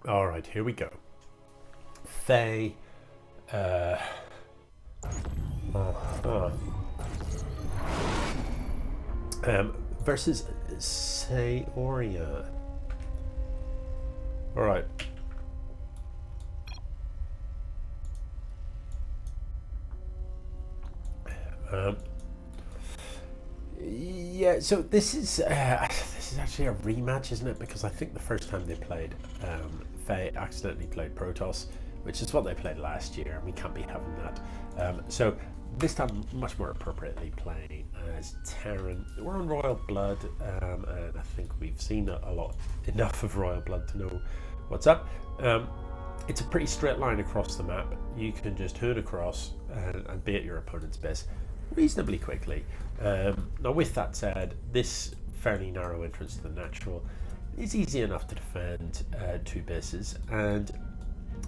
All right, here we go. Fey. Versus Sayoria. All right. Yeah, so this is actually a rematch, isn't it? Because I think the first time they played, Fey accidentally played Protoss, which is what they played last year, and we can't be having that. So this time, much more appropriately, playing as Terran. We're on Royal Blood, and I think we've seen enough of Royal Blood to know what's up. It's a pretty straight line across the map. You can just hood across and be at your opponent's base reasonably quickly. Now, with that said, this fairly narrow entrance to the natural is easy enough to defend two bases, and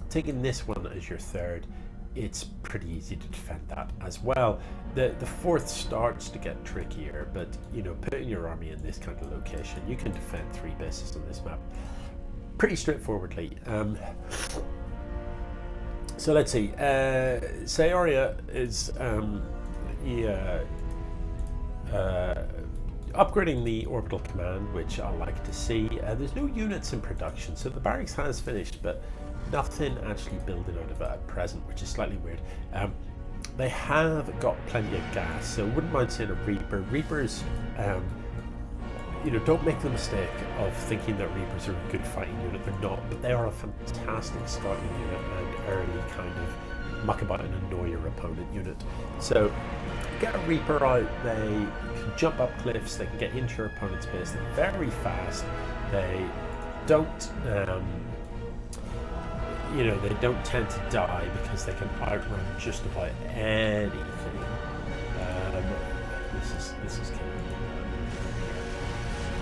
taking this one as your third, it's pretty easy to defend that as well. The fourth starts to get trickier, but putting your army in this kind of location, you can defend three bases on this map pretty straightforwardly. So let's see. Sayoria is upgrading the orbital command, which I like to see. There's no units in production, so the barracks has finished, but nothing actually building out of it at present, which is slightly weird. They have got plenty of gas, so wouldn't mind seeing a Reaper. Reapers, don't make the mistake of thinking that Reapers are a good fighting unit. They're not, but they are a fantastic scouting unit and early kind of muck about and annoy your opponent unit. So get a Reaper out, they can jump up cliffs, they can get into your opponent's base, they're very fast, they don't they don't tend to die because they can outrun just about anything. This is killing me.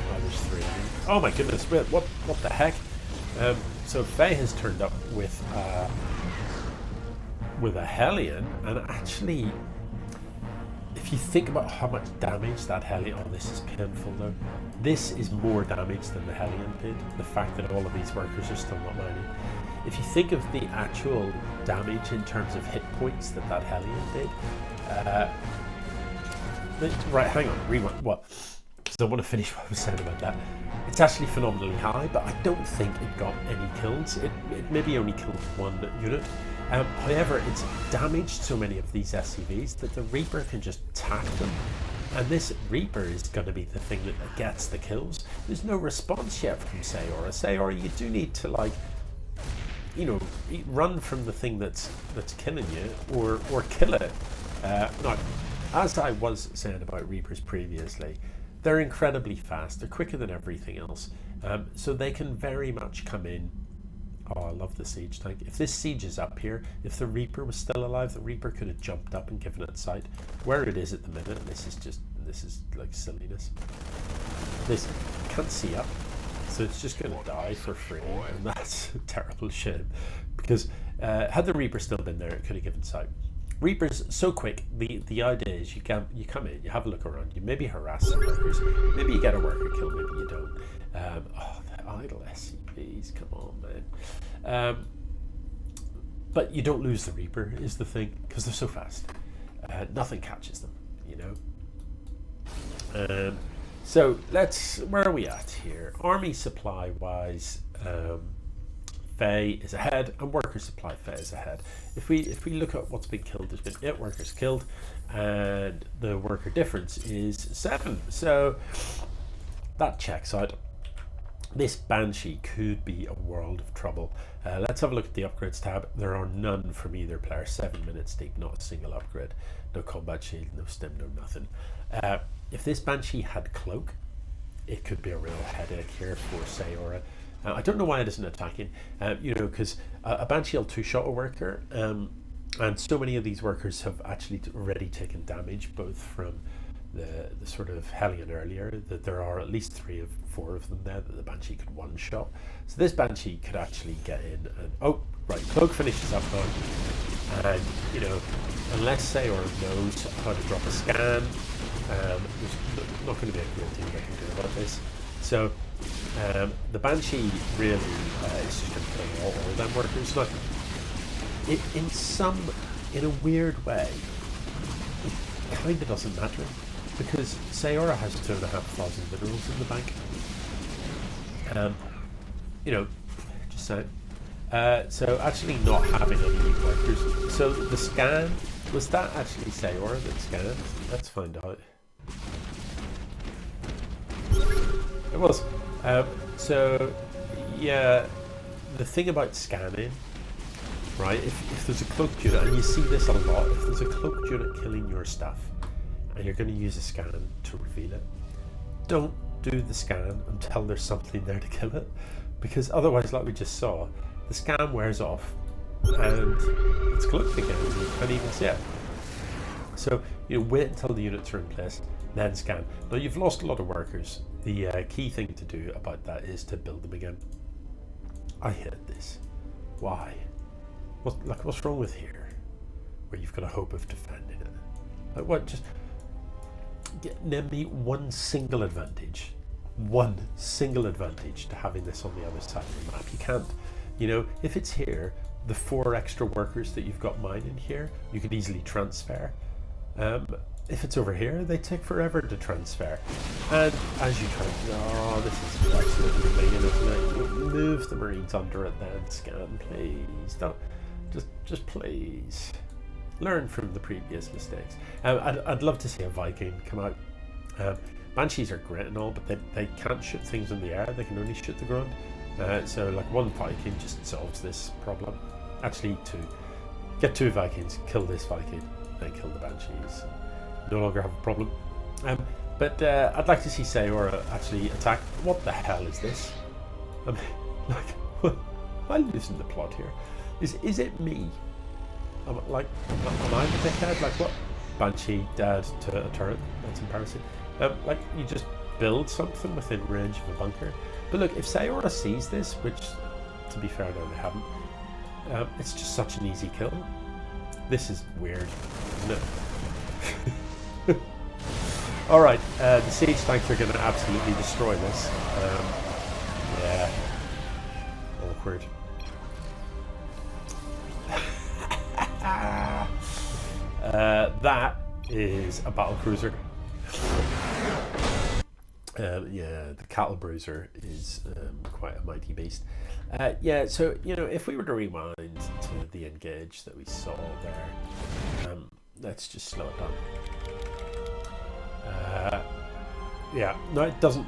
Oh, there's three of them. Oh my goodness, what the heck? So Fey has turned up with a Hellion, and actually, if you think about how much damage that Hellion... Oh, this is painful though. This is more damage than the Hellion did. The fact that all of these workers are still not mining. If you think of the actual damage in terms of hit points that Hellion did... right, hang on, rewind. What? Because I want to finish what I was saying about that. It's actually phenomenally high, but I don't think it got any kills. It maybe only killed one unit. However, it's damaged so many of these SCVs that the Reaper can just tack them. And this Reaper is going to be the thing that gets the kills. There's no response yet from Sayoria. Sayoria, you do need to, like, run from the thing that's killing you, or kill it. Now, as I was saying about Reapers previously, they're incredibly fast. They're quicker than everything else. So they can very much come in. Oh, I love the siege tank. If this siege is up here, if the Reaper was still alive, the Reaper could have jumped up and given it sight. Where it is at the minute, this is like silliness. This can't see up, so it's just going to die for free, and that's a terrible shame. Because had the Reaper still been there, it could have given sight. Reapers so quick. The idea is you come in, you have a look around, you maybe harass some workers, maybe you get a worker kill, maybe you don't. The idle SCVs, come on, man. But you don't lose the Reaper is the thing, because they're so fast. Nothing catches them, So where are we at here? Army supply wise, Fey is ahead, and worker supply Fey is ahead. If we look at what's been killed, there's been 8 workers killed, and the worker difference is 7. So that checks out. This Banshee could be a world of trouble. Let's have a look at the upgrades tab. There are none from either player. 7 minutes deep, not a single upgrade. No combat shield, no stim, no nothing. If this Banshee had cloak, it could be a real headache here for Sayoria. I don't know why it isn't attacking, because a Banshee will two-shot a worker, and so many of these workers have actually already taken damage, both from the sort of Hellion earlier, that there are at least 3 or 4 of them there that the Banshee could one-shot. So this Banshee could actually get in and... Oh, right, Cloak finishes up though, and, unless Sayoria knows how to drop a scan, there's not going to be a great deal they can do about this. So The Banshee really is just going to kill all them workers. Like, in a weird way, it kind of doesn't matter, because Sayoria has 2,500 minerals in the bank. You know, just saying. So actually not having any workers. So the scan, was that actually Sayoria that scanned? Let's find out. It was. So yeah, the thing about scanning, right? If there's a cloaked unit, and you see this a lot, if there's a cloaked unit killing your stuff, and you're going to use a scan to reveal it, don't do the scan until there's something there to kill it, because otherwise, like we just saw, the scan wears off and it's cloaked again, and you can't even see it. So you know, wait until the units are in place, then scan. Now you've lost a lot of workers. The key thing to do about that is to build them again. I hate this. Why? What's wrong with here, where you've got a hope of defending it? Like what? Just name me one single advantage to having this on the other side of the map. You can't. You know, if it's here, the 4 extra workers that you've got mining here, you could easily transfer. If it's over here, they take forever to transfer. And as you try, oh, this is absolutely amazing, isn't it? Move the Marines under it, then scan, please. Don't, just please. Learn from the previous mistakes. I'd love to see a Viking come out. Banshees are great and all, but they can't shoot things in the air. They can only shoot the ground. So like one Viking just solves this problem. Actually 2. Get 2 Vikings, kill this Viking, then kill the Banshees. No longer have a problem. But I'd like to see Sayoria actually attack. What the hell is this? I mean, like, am I losing the plot here? Is it me? Am I the dickhead? Like what? Banshee dead to a turret. That's embarrassing. Like you just build something within range of a bunker. But look, if Sayoria sees this, which to be fair, no, they haven't. It's just such an easy kill. This is weird, isn't it? Alright, the siege tanks are going to absolutely destroy this. Yeah. Awkward. That is a battle cruiser. Yeah, the cattle bruiser is quite a mighty beast. Yeah, so you know, if we were to rewind to the engage that we saw there, let's just slow it down. Yeah, no, it doesn't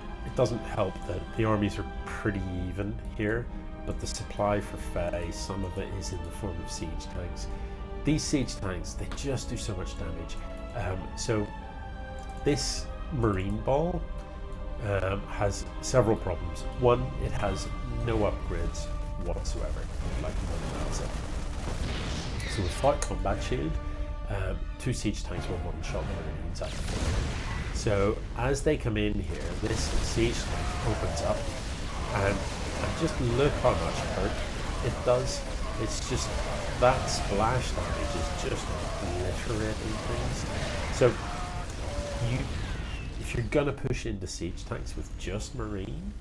help that the armies are pretty even here, but the supply for Fey, some of it is in the form of siege tanks. These siege tanks, they just do so much damage. So this marine ball has several problems. One, it has no upgrades whatsoever, like none else. So without combat shield, 2 siege tanks will one-shot marines at the point. So as they come in here, this siege tank opens up, and just look how much hurt it does. It's just, that splash damage is just obliterating things. So if you're gonna push into siege tanks with just marine,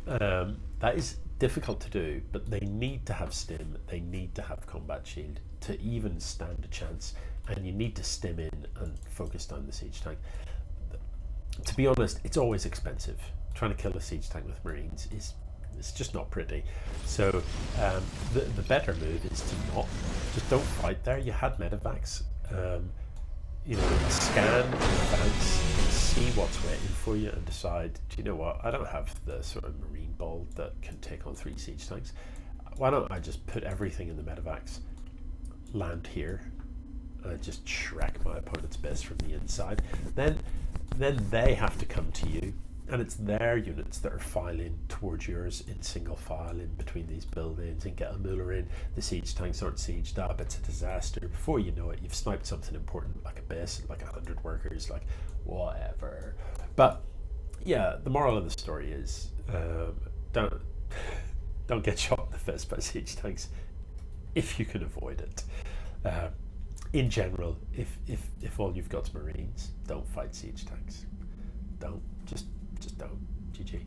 that is difficult to do, but they need to have stim, they need to have combat shield to even stand a chance, and you need to stim in and focus down the siege tank. To be honest, it's always expensive. Trying to kill a siege tank with marines is, it's just not pretty. So the better move is to just don't fight there. You had medevacs. You know, scan in advance, see what's waiting for you, and decide, do you know what, I don't have the sort of marine ball that can take on 3 siege tanks. Why don't I just put everything in the medevacs, land here, and just Shrek my opponent's base from the inside. Then they have to come to you, and it's their units that are filing towards yours in single file in between these buildings and get a Muller in. The siege tanks aren't sieged up, it's a disaster. Before you know it, you've sniped something important, like a base, like 100 workers, like whatever. But yeah, the moral of the story is don't get shot in the face by siege tanks if you can avoid it. In general, if all you've got is marines, don't fight siege tanks. Don't, just don't. GG.